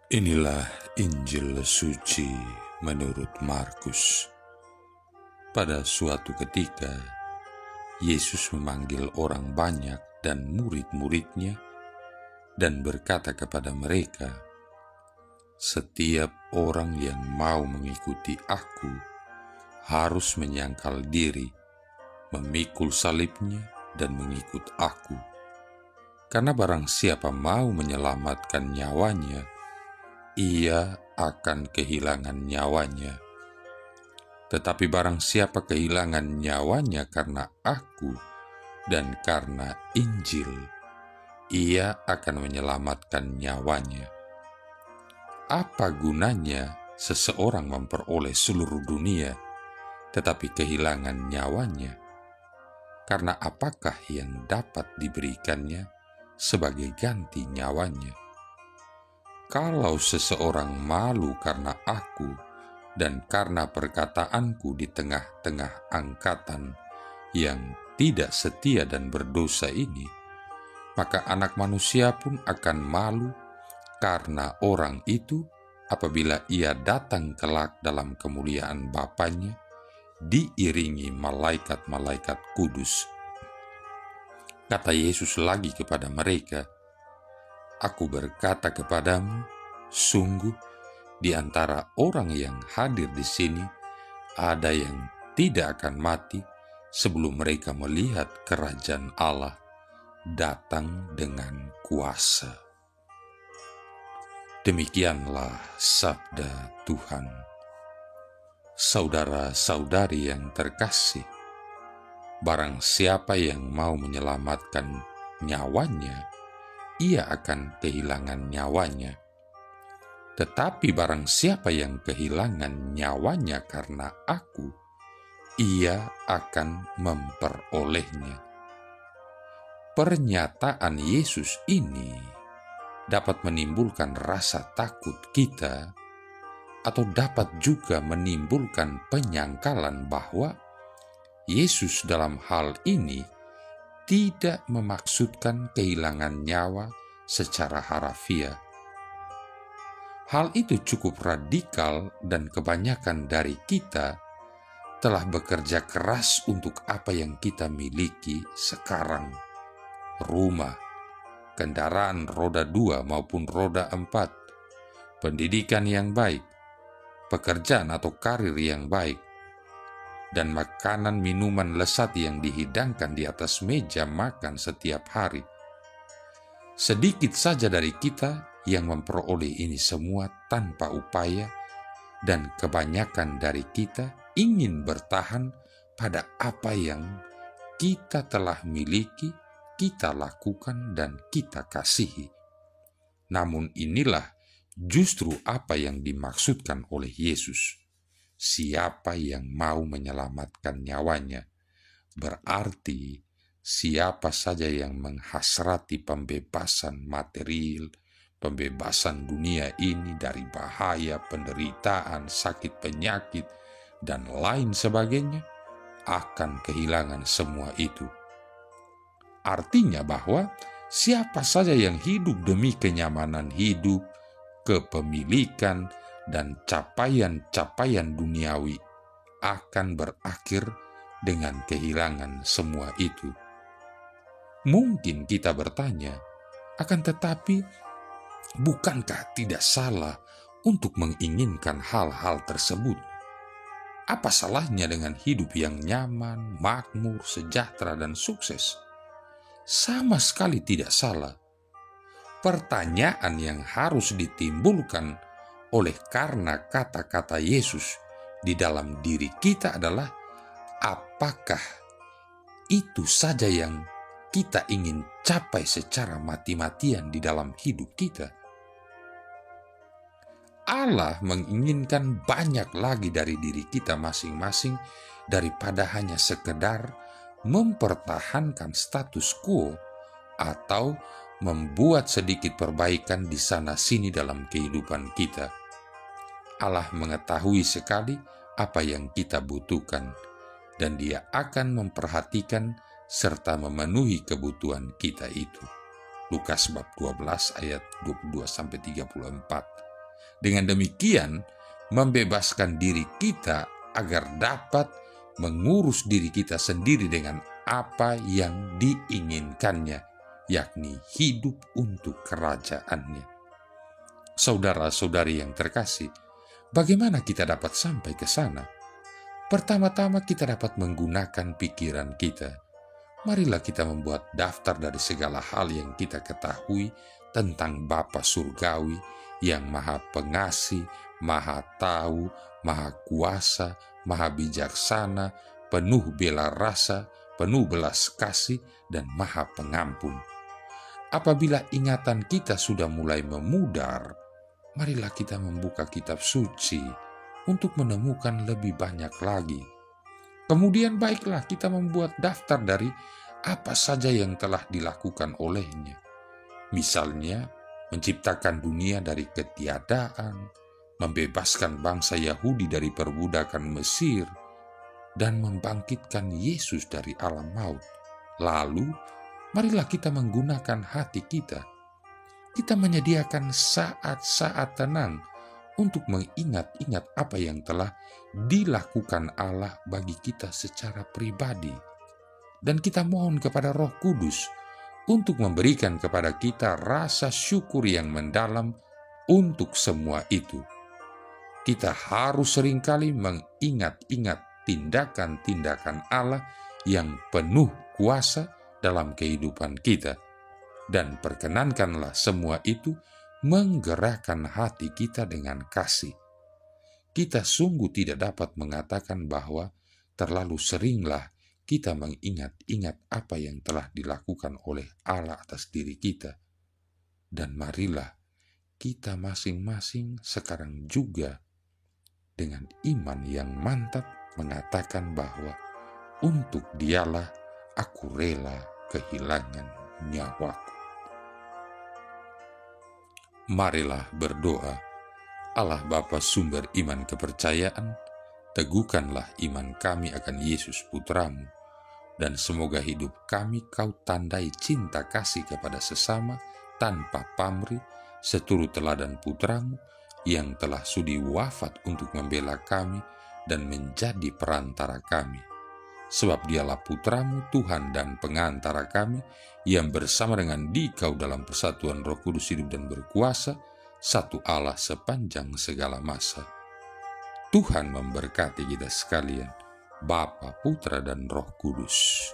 Inilah Injil suci menurut Markus. Pada suatu ketika, Yesus memanggil orang banyak dan murid-muridnya dan berkata kepada mereka, "Setiap orang yang mau mengikuti aku harus menyangkal diri, memikul salibnya dan mengikut aku. Karena barang siapa mau menyelamatkan nyawanya, ia akan kehilangan nyawanya. Tetapi barang siapa kehilangan nyawanya karena aku dan karena Injil, ia akan menyelamatkan nyawanya. Apa gunanya seseorang memperoleh seluruh dunia, tetapi kehilangan nyawanya? Karena apakah yang dapat diberikannya sebagai ganti nyawanya? Kalau seseorang malu karena aku dan karena perkataanku di tengah-tengah angkatan yang tidak setia dan berdosa ini, maka Anak Manusia pun akan malu karena orang itu apabila ia datang kelak dalam kemuliaan Bapanya, diiringi malaikat-malaikat kudus." Kata Yesus lagi kepada mereka, "Aku berkata kepadamu, sungguh di antara orang yang hadir di sini ada yang tidak akan mati sebelum mereka melihat kerajaan Allah datang dengan kuasa." Demikianlah sabda Tuhan. Saudara-saudari yang terkasih, barang siapa yang mau menyelamatkan nyawanya, ia akan kehilangan nyawanya. Tetapi barang siapa yang kehilangan nyawanya karena aku, ia akan memperolehnya. Pernyataan Yesus ini dapat menimbulkan rasa takut kita, atau dapat juga menimbulkan penyangkalan bahwa Yesus dalam hal ini tidak memaksudkan kehilangan nyawa secara harafiah. Hal itu cukup radikal dan kebanyakan dari kita telah bekerja keras untuk apa yang kita miliki sekarang. Rumah, kendaraan roda 2 maupun roda 4, pendidikan yang baik, pekerjaan atau karir yang baik, dan makanan minuman lezat yang dihidangkan di atas meja makan setiap hari. Sedikit saja dari kita yang memperoleh ini semua tanpa upaya, dan kebanyakan dari kita ingin bertahan pada apa yang kita telah miliki, kita lakukan, dan kita kasihi. Namun inilah justru apa yang dimaksudkan oleh Yesus. Siapa yang mau menyelamatkan nyawanya, berarti siapa saja yang menghasrati pembebasan material, pembebasan dunia ini dari bahaya, penderitaan, sakit penyakit, dan lain sebagainya, akan kehilangan semua itu. Artinya bahwa siapa saja yang hidup demi kenyamanan hidup, kepemilikan, dan capaian-capaian duniawi akan berakhir dengan kehilangan semua itu. Mungkin kita bertanya, akan tetapi bukankah tidak salah untuk menginginkan hal-hal tersebut? Apa salahnya dengan hidup yang nyaman, makmur, sejahtera, dan sukses? Sama sekali tidak salah. Pertanyaan yang harus ditimbulkan oleh karena kata-kata Yesus di dalam diri kita adalah, apakah itu saja yang kita ingin capai secara mati-matian di dalam hidup kita? Allah menginginkan banyak lagi dari diri kita masing-masing daripada hanya sekedar mempertahankan status quo atau membuat sedikit perbaikan di sana-sini dalam kehidupan kita. Allah mengetahui sekali apa yang kita butuhkan, dan Dia akan memperhatikan serta memenuhi kebutuhan kita itu. Lukas bab 12 ayat 22-34. Dengan demikian, membebaskan diri kita agar dapat mengurus diri kita sendiri dengan apa yang diinginkannya, yakni hidup untuk kerajaannya. Saudara-saudari yang terkasih, bagaimana kita dapat sampai ke sana? Pertama-tama kita dapat menggunakan pikiran kita. Marilah kita membuat daftar dari segala hal yang kita ketahui tentang Bapa Surgawi yang Maha Pengasih, Maha Tahu, Maha Kuasa, Maha Bijaksana, penuh bela rasa, penuh belas kasih, dan Maha Pengampun. Apabila ingatan kita sudah mulai memudar, marilah kita membuka kitab suci untuk menemukan lebih banyak lagi. Kemudian baiklah kita membuat daftar dari apa saja yang telah dilakukan olehnya. Misalnya, menciptakan dunia dari ketiadaan, membebaskan bangsa Yahudi dari perbudakan Mesir, dan membangkitkan Yesus dari alam maut. Lalu, marilah kita menggunakan hati kita. Kita menyediakan saat-saat tenang untuk mengingat-ingat apa yang telah dilakukan Allah bagi kita secara pribadi. Dan kita mohon kepada Roh Kudus untuk memberikan kepada kita rasa syukur yang mendalam untuk semua itu. Kita harus seringkali mengingat-ingat tindakan-tindakan Allah yang penuh kuasa dalam kehidupan kita. Dan perkenankanlah semua itu menggerakkan hati kita dengan kasih. Kita sungguh tidak dapat mengatakan bahwa terlalu seringlah kita mengingat-ingat apa yang telah dilakukan oleh Allah atas diri kita. Dan marilah kita masing-masing sekarang juga dengan iman yang mantap mengatakan bahwa untuk Dialah aku rela kehilangan nyawaku. Marilah berdoa. Allah Bapa sumber iman kepercayaan, teguhkanlah iman kami akan Yesus Putramu, dan semoga hidup kami Kau tandai cinta kasih kepada sesama tanpa pamrih, seturut teladan Putramu yang telah sudi wafat untuk membela kami dan menjadi perantara kami. Sebab Dialah Putramu, Tuhan dan pengantara kami, yang bersama dengan Dikau dalam persatuan Roh Kudus hidup dan berkuasa, satu Allah sepanjang segala masa. Tuhan memberkati kita sekalian, Bapa, Putra, dan Roh Kudus.